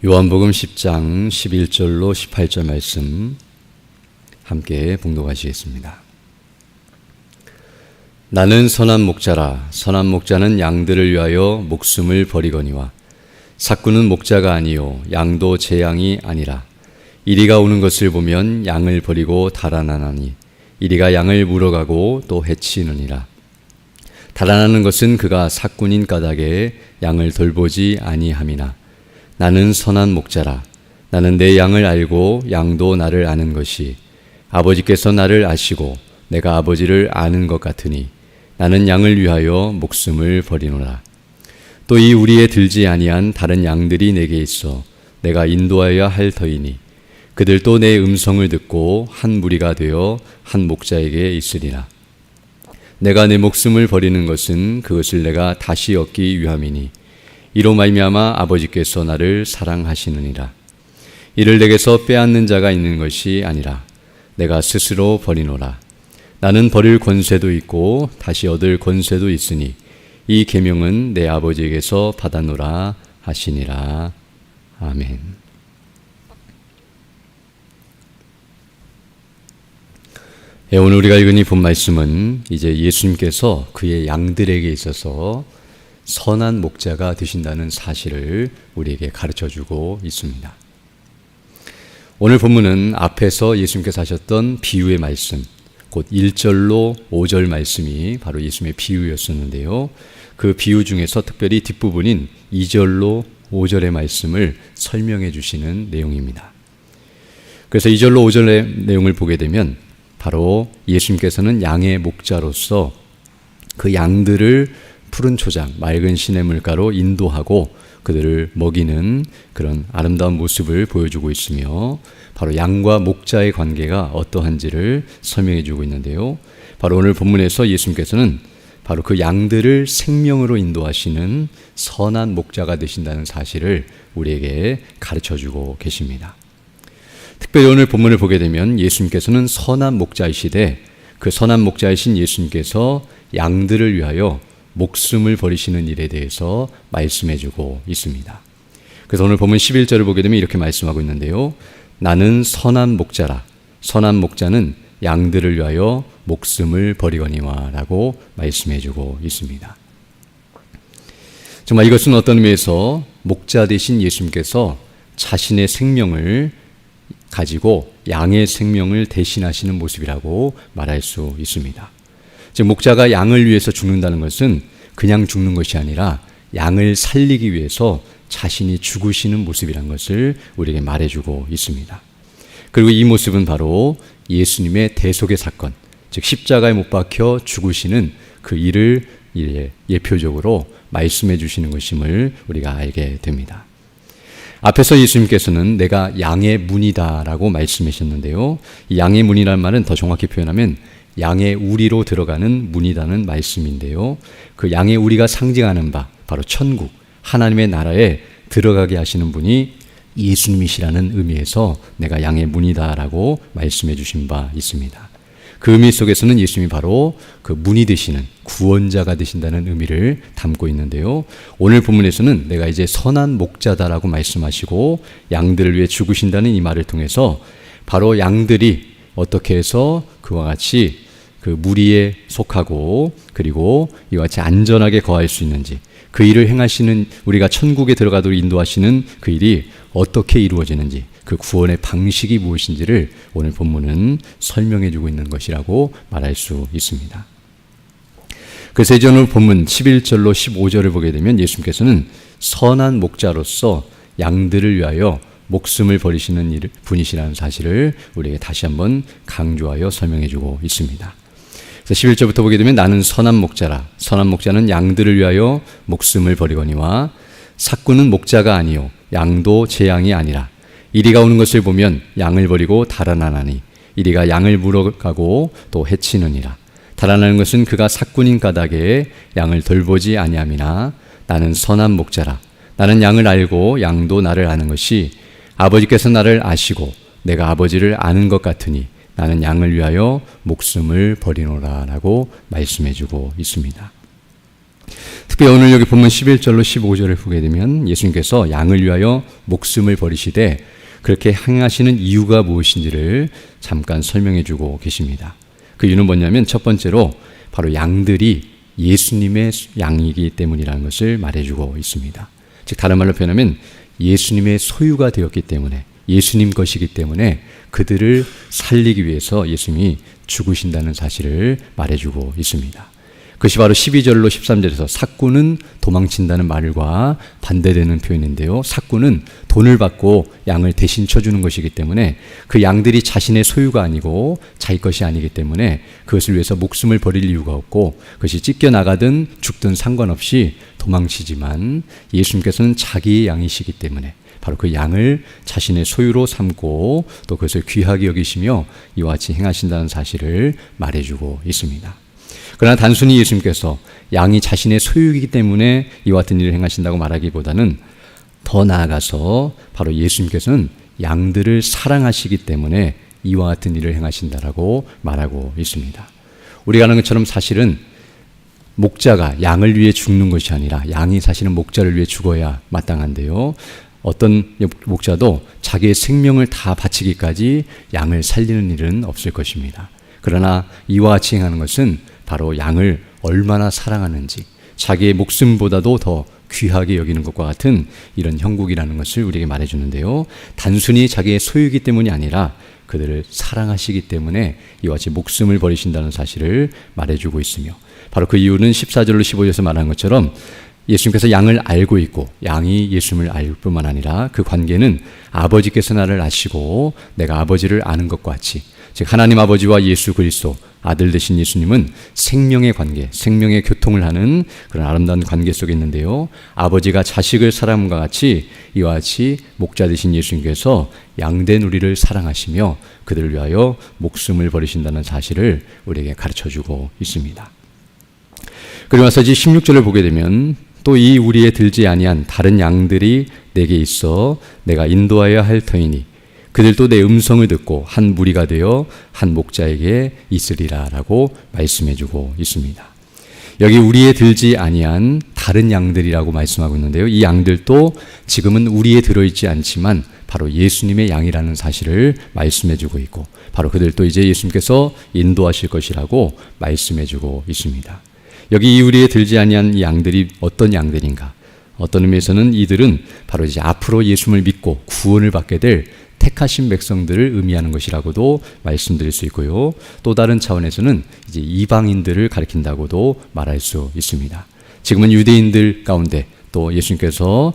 요한복음 10장 11절로 18절 말씀 함께 봉독하시겠습니다. 나는 선한 목자라. 선한 목자는 양들을 위하여 목숨을 버리거니와 삭구는 목자가 아니요 양도 제 양이 아니라. 이리가 오는 것을 보면 양을 버리고 달아나나니 이리가 양을 물어가고 또 해치느니라. 달아나는 것은 그가 삭군인 까닭에 양을 돌보지 아니함이나 나는 선한 목자라. 나는 내 양을 알고 양도 나를 아는 것이 아버지께서 나를 아시고 내가 아버지를 아는 것 같으니 나는 양을 위하여 목숨을 버리노라. 또 이 우리에 들지 아니한 다른 양들이 내게 있어 내가 인도하여야 할 터이니 그들도 내 음성을 듣고 한 무리가 되어 한 목자에게 있으리라. 내가 내 목숨을 버리는 것은 그것을 내가 다시 얻기 위함이니 이로 말미암아 아버지께서 나를 사랑하시느니라. 이를 내게서 빼앗는 자가 있는 것이 아니라 내가 스스로 버리노라. 나는 버릴 권세도 있고 다시 얻을 권세도 있으니 이 계명은 내 아버지에게서 받았노라 하시니라. 아멘. 오늘 우리가 읽은 이 본 말씀은 이제 예수님께서 그의 양들에게 있어서 선한 목자가 되신다는 사실을 우리에게 가르쳐주고 있습니다. 오늘 본문은 앞에서 예수님께서 하셨던 비유의 말씀, 곧 1절로 5절 말씀이 바로 예수님의 비유였었는데요. 그 비유 중에서 특별히 뒷부분인 2절로 5절의 말씀을 설명해 주시는 내용입니다. 그래서 2절로 5절의 내용을 보게 되면 바로 예수님께서는 양의 목자로서 그 양들을 푸른 초장, 맑은 시냇물가로 인도하고 그들을 먹이는 그런 아름다운 모습을 보여주고 있으며 바로 양과 목자의 관계가 어떠한지를 설명해 주고 있는데요. 바로 오늘 본문에서 예수님께서는 바로 그 양들을 생명으로 인도하시는 선한 목자가 되신다는 사실을 우리에게 가르쳐 주고 계십니다. 특별히 오늘 본문을 보게 되면 예수님께서는 선한 목자이시되 그 선한 목자이신 예수님께서 양들을 위하여 목숨을 버리시는 일에 대해서 말씀해주고 있습니다. 그래서 오늘 본문 11절을 보게 되면 이렇게 말씀하고 있는데요. 나는 선한 목자라. 선한 목자는 양들을 위하여 목숨을 버리거니와 라고 말씀해주고 있습니다. 정말 이것은 어떤 의미에서 목자 되신 예수님께서 자신의 생명을 가지고 양의 생명을 대신하시는 모습이라고 말할 수 있습니다. 즉 목자가 양을 위해서 죽는다는 것은 그냥 죽는 것이 아니라 양을 살리기 위해서 자신이 죽으시는 모습이라는 것을 우리에게 말해주고 있습니다. 그리고 이 모습은 바로 예수님의 대속의 사건, 즉 십자가에 못 박혀 죽으시는 그 일을 예표적으로 말씀해 주시는 것임을 우리가 알게 됩니다. 앞에서 예수님께서는 내가 양의 문이다라고 말씀하셨는데요. 이 양의 문이라는 말은 더 정확히 표현하면 양의 우리로 들어가는 문이라는 말씀인데요. 그 양의 우리가 상징하는 바 바로 천국, 하나님의 나라에 들어가게 하시는 분이 예수님이시라는 의미에서 내가 양의 문이다라고 말씀해 주신 바 있습니다. 그 의미 속에서는 예수님이 바로 그 문이 되시는 구원자가 되신다는 의미를 담고 있는데요. 오늘 본문에서는 내가 이제 선한 목자다라고 말씀하시고 양들을 위해 죽으신다는 이 말을 통해서 바로 양들이 어떻게 해서 그와 같이 그 무리에 속하고 그리고 이와 같이 안전하게 거할 수 있는지 그 일을 행하시는 우리가 천국에 들어가도록 인도하시는 그 일이 어떻게 이루어지는지 그 구원의 방식이 무엇인지를 오늘 본문은 설명해 주고 있는 것이라고 말할 수 있습니다. 그래서 이제 오늘 본문 11절로 15절을 보게 되면 예수님께서는 선한 목자로서 양들을 위하여 목숨을 버리시는 분이시라는 사실을 우리에게 다시 한번 강조하여 설명해 주고 있습니다. 그래서 11절부터 보게 되면 나는 선한 목자라. 선한 목자는 양들을 위하여 목숨을 버리거니와 삭구는 목자가 아니요 양도 제 양이 아니라. 이리가 오는 것을 보면 양을 버리고 달아나나니 이리가 양을 물어가고 또 해치느니라. 달아나는 것은 그가 삭군인 까닭에 양을 돌보지 아니함이나 나는 선한 목자라. 나는 양을 알고 양도 나를 아는 것이 아버지께서 나를 아시고 내가 아버지를 아는 것 같으니 나는 양을 위하여 목숨을 버리노라 라고 말씀해주고 있습니다. 특히 오늘 여기 본문 11절로 15절을 보게 되면 예수님께서 양을 위하여 목숨을 버리시되 그렇게 행하시는 이유가 무엇인지를 잠깐 설명해 주고 계십니다. 그 이유는 뭐냐면 첫 번째로 바로 양들이 예수님의 양이기 때문이라는 것을 말해주고 있습니다. 즉 다른 말로 표현하면 예수님의 소유가 되었기 때문에, 예수님 것이기 때문에 그들을 살리기 위해서 예수님이 죽으신다는 사실을 말해주고 있습니다. 그것이 바로 12절로 13절에서 삭구는 도망친다는 말과 반대되는 표현인데요. 삭구는 돈을 받고 양을 대신 쳐주는 것이기 때문에 그 양들이 자신의 소유가 아니고 자기 것이 아니기 때문에 그것을 위해서 목숨을 버릴 이유가 없고 그것이 찢겨나가든 죽든 상관없이 도망치지만 예수님께서는 자기의 양이시기 때문에 바로 그 양을 자신의 소유로 삼고 또 그것을 귀하게 여기시며 이와 같이 행하신다는 사실을 말해주고 있습니다. 그러나 단순히 예수님께서 양이 자신의 소유이기 때문에 이와 같은 일을 행하신다고 말하기보다는 더 나아가서 바로 예수님께서는 양들을 사랑하시기 때문에 이와 같은 일을 행하신다라고 말하고 있습니다. 우리가 아는 것처럼 사실은 목자가 양을 위해 죽는 것이 아니라 양이 사실은 목자를 위해 죽어야 마땅한데요. 어떤 목자도 자기의 생명을 다 바치기까지 양을 살리는 일은 없을 것입니다. 그러나 이와 같이 행하는 것은 바로 양을 얼마나 사랑하는지, 자기의 목숨보다도 더 귀하게 여기는 것과 같은 이런 형국이라는 것을 우리에게 말해주는데요. 단순히 자기의 소유이기 때문이 아니라 그들을 사랑하시기 때문에 이와 같이 목숨을 버리신다는 사실을 말해주고 있으며, 바로 그 이유는 14절로 15절에서 말한 것처럼 예수님께서 양을 알고 있고 양이 예수님을 알 뿐만 아니라 그 관계는 아버지께서 나를 아시고 내가 아버지를 아는 것과 같이, 즉 하나님 아버지와 예수 그리스도 아들 되신 예수님은 생명의 관계, 생명의 교통을 하는 그런 아름다운 관계 속에 있는데요. 아버지가 자식을 사랑함과 같이 이와 같이 목자 되신 예수님께서 양된 우리를 사랑하시며 그들을 위하여 목숨을 버리신다는 사실을 우리에게 가르쳐주고 있습니다. 그리고 나서 이제 16절을 보게 되면 또 이 우리에 들지 아니한 다른 양들이 내게 있어 내가 인도하여야 할 터이니 그들도 내 음성을 듣고 한 무리가 되어 한 목자에게 있으리라 라고 말씀해주고 있습니다. 여기 우리에 들지 아니한 다른 양들이라고 말씀하고 있는데요. 이 양들도 지금은 우리에 들어있지 않지만 바로 예수님의 양이라는 사실을 말씀해주고 있고 바로 그들도 이제 예수님께서 인도하실 것이라고 말씀해주고 있습니다. 여기 이 우리에 들지 아니한 이 양들이 어떤 양들인가? 어떤 의미에서는 이들은 바로 이제 앞으로 예수님을 믿고 구원을 받게 될 택하신 백성들을 의미하는 것이라고도 말씀드릴 수 있고요. 또 다른 차원에서는 이제 이방인들을 가리킨다고도 말할 수 있습니다. 지금은 유대인들 가운데 또 예수님께서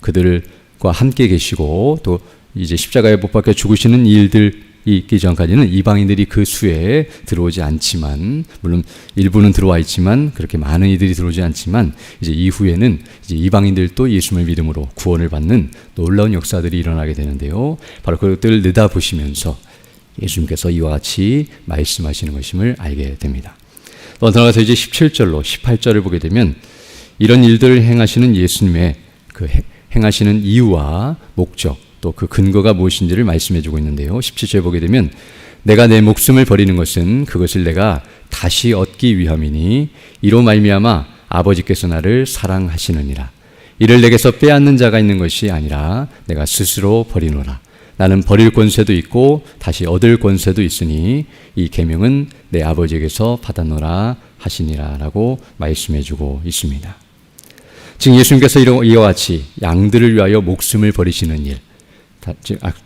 그들과 함께 계시고 또 이제 십자가에 못 박혀 죽으시는 일들이 있기 전까지는 이방인들이 그 수에 들어오지 않지만, 물론 일부는 들어와 있지만 그렇게 많은 이들이 들어오지 않지만 이제 이후에는 이제 이방인들도 예수님을 믿음으로 구원을 받는 놀라운 역사들이 일어나게 되는데요. 바로 그것들을 내다보시면서 예수님께서 이와 같이 말씀하시는 것임을 알게 됩니다. 또 들어가서 이제 17절로 18절을 보게 되면 이런 일들을 행하시는 예수님의 그 행하시는 이유와 목적 또 그 근거가 무엇인지를 말씀해주고 있는데요. 17절에 보게 되면 내가 내 목숨을 버리는 것은 그것을 내가 다시 얻기 위함이니 이로 말미암아 아버지께서 나를 사랑하시느니라. 이를 내게서 빼앗는 자가 있는 것이 아니라 내가 스스로 버리노라. 나는 버릴 권세도 있고 다시 얻을 권세도 있으니 이 계명은 내 아버지에게서 받았노라 하시니라 라고 말씀해주고 있습니다. 지금 예수님께서 이와 같이 양들을 위하여 목숨을 버리시는 일,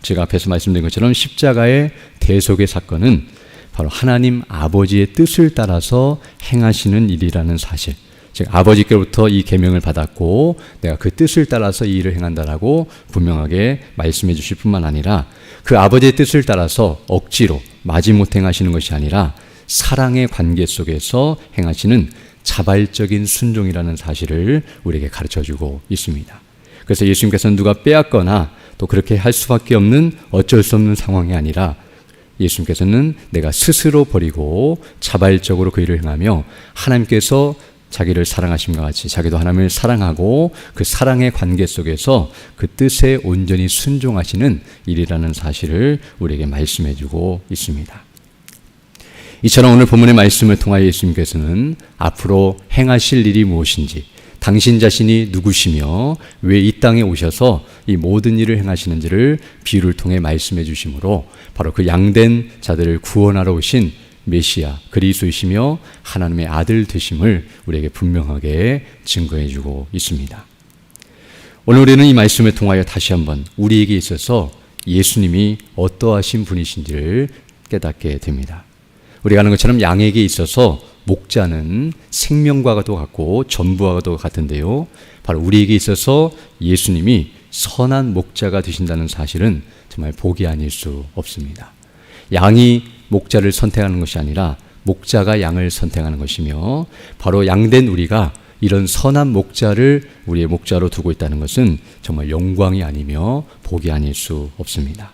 제가 앞에서 말씀드린 것처럼 십자가의 대속의 사건은 바로 하나님 아버지의 뜻을 따라서 행하시는 일이라는 사실, 즉 아버지께로부터 이 계명을 받았고 내가 그 뜻을 따라서 이 일을 행한다라고 분명하게 말씀해 주실 뿐만 아니라 그 아버지의 뜻을 따라서 억지로 마지못 행하시는 것이 아니라 사랑의 관계 속에서 행하시는 자발적인 순종이라는 사실을 우리에게 가르쳐주고 있습니다. 그래서 예수님께서는 누가 빼앗거나 또 그렇게 할 수밖에 없는 어쩔 수 없는 상황이 아니라 예수님께서는 내가 스스로 버리고 자발적으로 그 일을 행하며 하나님께서 자기를 사랑하심과 같이 자기도 하나님을 사랑하고 그 사랑의 관계 속에서 그 뜻에 온전히 순종하시는 일이라는 사실을 우리에게 말씀해주고 있습니다. 이처럼 오늘 본문의 말씀을 통하여 예수님께서는 앞으로 행하실 일이 무엇인지, 당신 자신이 누구시며 왜 이 땅에 오셔서 이 모든 일을 행하시는지를 비유를 통해 말씀해 주심으로 바로 그 양된 자들을 구원하러 오신 메시아 그리스도이시며 하나님의 아들 되심을 우리에게 분명하게 증거해 주고 있습니다. 오늘 우리는 이 말씀을 통하여 다시 한번 우리에게 있어서 예수님이 어떠하신 분이신지를 깨닫게 됩니다. 우리가 아는 것처럼 양에게 있어서 목자는 생명과도 같고 전부와도 같은데요, 바로 우리에게 있어서 예수님이 선한 목자가 되신다는 사실은 정말 복이 아닐 수 없습니다. 양이 목자를 선택하는 것이 아니라 목자가 양을 선택하는 것이며, 바로 양된 우리가 이런 선한 목자를 우리의 목자로 두고 있다는 것은 정말 영광이 아니며 복이 아닐 수 없습니다.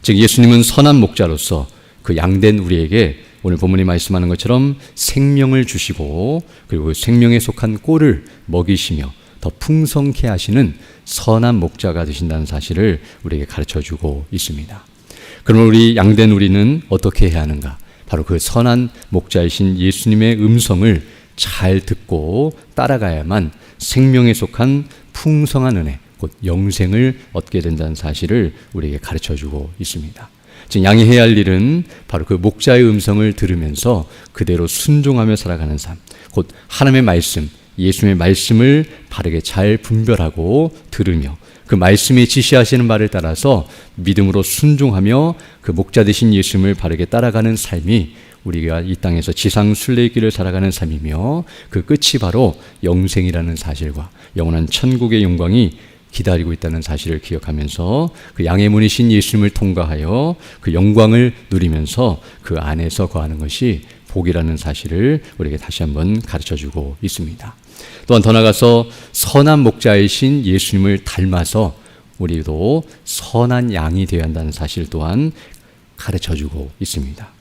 즉 예수님은 선한 목자로서 그 양된 우리에게 오늘 본문이 말씀하는 것처럼 생명을 주시고, 그리고 생명에 속한 꼴을 먹이시며 더 풍성케 하시는 선한 목자가 되신다는 사실을 우리에게 가르쳐주고 있습니다. 그러면 우리 양된 우리는 어떻게 해야 하는가? 바로 그 선한 목자이신 예수님의 음성을 잘 듣고 따라가야만 생명에 속한 풍성한 은혜, 곧 영생을 얻게 된다는 사실을 우리에게 가르쳐주고 있습니다. 즉 양이 해야 할 일은 바로 그 목자의 음성을 들으면서 그대로 순종하며 살아가는 삶, 곧 하나님의 말씀, 예수님의 말씀을 바르게 잘 분별하고 들으며 그 말씀이 지시하시는 바를 따라서 믿음으로 순종하며 그 목자 되신 예수님을 바르게 따라가는 삶이 우리가 이 땅에서 지상 순례길을 살아가는 삶이며, 그 끝이 바로 영생이라는 사실과 영원한 천국의 영광이 기다리고 있다는 사실을 기억하면서 그 양의 문이신 예수님을 통과하여 그 영광을 누리면서 그 안에서 거하는 것이 복이라는 사실을 우리에게 다시 한번 가르쳐주고 있습니다. 또한 더 나아가서 선한 목자이신 예수님을 닮아서 우리도 선한 양이 되어야 한다는 사실 또한 가르쳐주고 있습니다.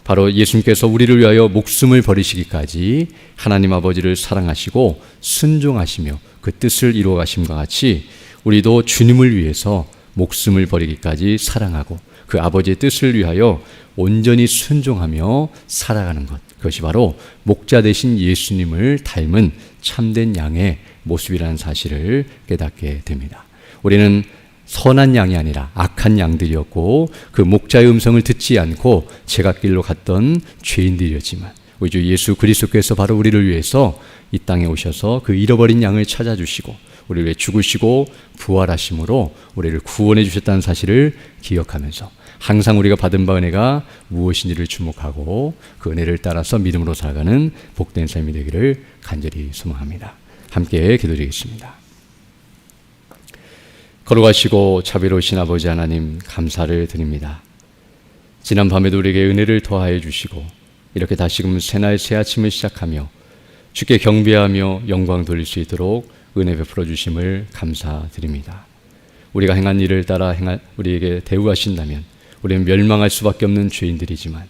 바로 예수님께서 우리를 위하여 목숨을 버리시기까지 하나님 아버지를 사랑하시고 순종하시며 그 뜻을 이루어 가심과 같이 우리도 주님을 위해서 목숨을 버리기까지 사랑하고 그 아버지의 뜻을 위하여 온전히 순종하며 살아가는 것, 그것이 바로 목자 되신 예수님을 닮은 참된 양의 모습이라는 사실을 깨닫게 됩니다. 우리는 선한 양이 아니라 악한 양들이었고, 그 목자의 음성을 듣지 않고 제갓길로 갔던 죄인들이었지만 우리 주 예수 그리스도께서 바로 우리를 위해서 이 땅에 오셔서 그 잃어버린 양을 찾아주시고 우리를 위해 죽으시고 부활하심으로 우리를 구원해 주셨다는 사실을 기억하면서 항상 우리가 받은 바 은혜가 무엇인지를 주목하고 그 은혜를 따라서 믿음으로 살아가는 복된 삶이 되기를 간절히 소망합니다. 함께 기도드리겠습니다. 걸어가시고 자비로우신 아버지 하나님, 감사를 드립니다. 지난 밤에도 우리에게 은혜를 더하여 주시고 이렇게 다시금 새날 새 아침을 시작하며 주께 경배하며 영광 돌릴 수 있도록 은혜 베풀어 주심을 감사드립니다. 우리가 행한 일을 따라 우리에게 대우하신다면 우리는 멸망할 수밖에 없는 죄인들이지만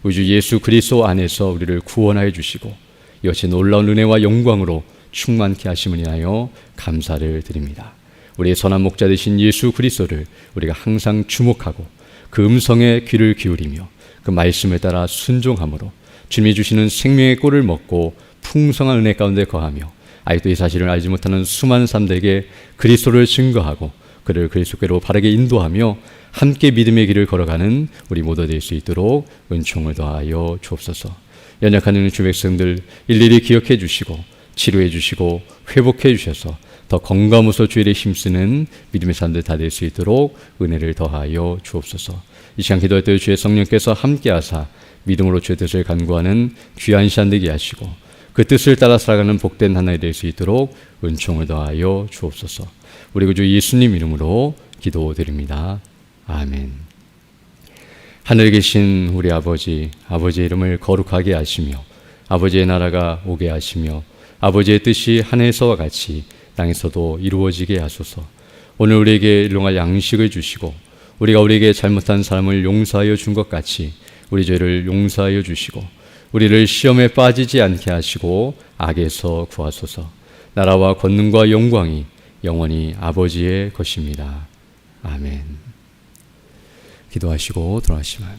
우리 주 예수 그리스도 안에서 우리를 구원하여 주시고 이것이 놀라운 은혜와 영광으로 충만케 하심을 인하여 감사를 드립니다. 우리의 선한 목자 되신 예수 그리스도를 우리가 항상 주목하고 그 음성에 귀를 기울이며 그 말씀에 따라 순종함으로 주님이 주시는 생명의 꼴을 먹고 풍성한 은혜 가운데 거하며 아직도 이 사실을 알지 못하는 수많은 사람들에게 그리스도를 증거하고 그를 그리스도께로 바르게 인도하며 함께 믿음의 길을 걸어가는 우리 모두 될 수 있도록 은총을 더하여 주옵소서. 연약한 주 백성들 일일이 기억해 주시고 치료해 주시고 회복해 주셔서 더 건강무소 주일에 힘쓰는 믿음의 사람들 다 될 수 있도록 은혜를 더하여 주옵소서. 이 시간 기도할 때 주의 성령께서 함께하사 믿음으로 주의 뜻을 간구하는 귀한 시간 되게 하시고 그 뜻을 따라 살아가는 복된 하나가 될 수 있도록 은총을 더하여 주옵소서. 우리 구주 예수님 이름으로 기도드립니다. 아멘. 하늘에 계신 우리 아버지, 아버지의 이름을 거룩하게 하시며 아버지의 나라가 오게 하시며 아버지의 뜻이 하늘에서와 같이 땅에서도 이루어지게 하소서. 오늘 우리에게 일용할 양식을 주시고 우리가 우리에게 잘못한 사람을 용서하여 준 것 같이 우리 죄를 용서하여 주시고 우리를 시험에 빠지지 않게 하시고 악에서 구하소서. 나라와 권능과 영광이 영원히 아버지의 것입니다. 아멘. 기도하시고 돌아가시면